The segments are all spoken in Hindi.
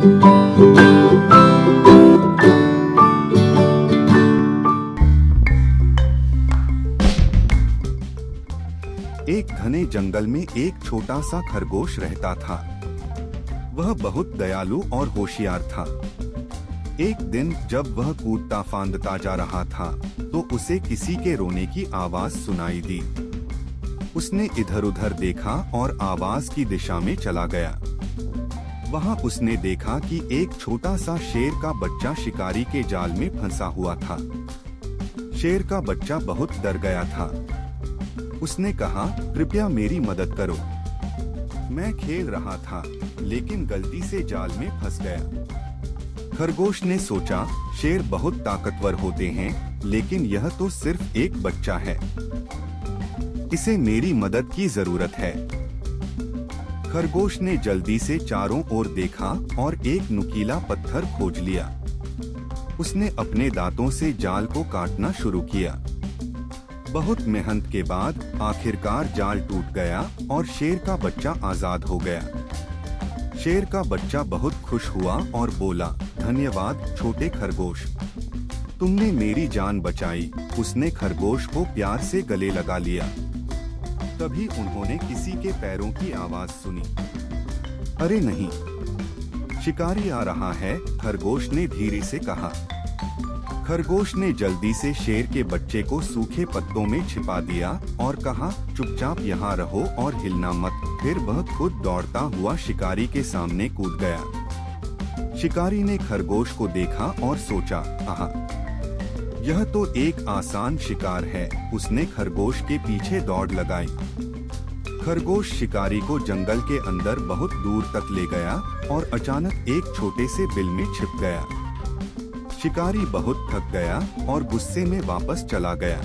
एक घने जंगल में एक छोटा सा खरगोश रहता था। वह बहुत दयालु और होशियार था। एक दिन जब वह कूदता फांदता जा रहा था तो उसे किसी के रोने की आवाज सुनाई दी। उसने इधर-उधर देखा और आवाज की दिशा में चला गया। वहां उसने देखा कि एक छोटा सा शेर का बच्चा शिकारी के जाल में फंसा हुआ था। शेर का बच्चा बहुत डर गया था। उसने कहा, कृपया मेरी मदद करो। मैं खेल रहा था लेकिन गलती से जाल में फंस गया। खरगोश ने सोचा, शेर बहुत ताकतवर होते हैं लेकिन यह तो सिर्फ एक बच्चा है। इसे मेरी मदद की जरूरत है। खरगोश ने जल्दी से चारों ओर देखा और एक नुकीला पत्थर खोज लिया। उसने अपने दांतों से जाल को काटना शुरू किया। बहुत मेहनत के बाद आखिरकार जाल टूट गया और शेर का बच्चा आजाद हो गया। शेर का बच्चा बहुत खुश हुआ और बोला, धन्यवाद छोटे खरगोश, तुमने मेरी जान बचाई। उसने खरगोश को प्यार से गले लगा लिया। तभी उन्होंने किसी के पैरों की आवाज सुनी। अरे नहीं, शिकारी आ रहा है, खरगोश ने धीरे से कहा। खरगोश ने जल्दी से शेर के बच्चे को सूखे पत्तों में छिपा दिया और कहा, चुपचाप यहाँ रहो और हिलना मत। फिर वह खुद दौड़ता हुआ शिकारी के सामने कूद गया। शिकारी ने खरगोश को देखा और सोचा, आहा, यह तो एक आसान शिकार है। उसने खरगोश के पीछे दौड़ लगाई। खरगोश शिकारी को जंगल के अंदर बहुत दूर तक ले गया और अचानक एक छोटे से बिल में छिप गया। शिकारी बहुत थक गया और गुस्से में वापस चला गया।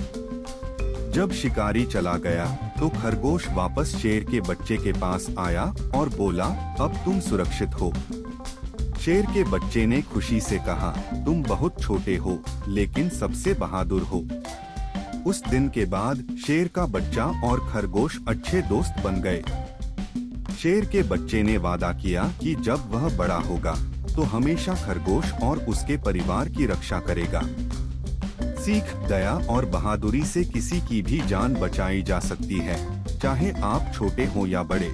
जब शिकारी चला गया तो खरगोश वापस शेर के बच्चे के पास आया और बोला, अब तुम सुरक्षित हो। शेर के बच्चे ने खुशी से कहा, तुम बहुत छोटे हो लेकिन सबसे बहादुर हो। उस दिन के बाद शेर का बच्चा और खरगोश अच्छे दोस्त बन गए। शेर के बच्चे ने वादा किया कि जब वह बड़ा होगा तो हमेशा खरगोश और उसके परिवार की रक्षा करेगा। सीख, दया और बहादुरी से किसी की भी जान बचाई जा सकती है, चाहे आप छोटे हो या बड़े।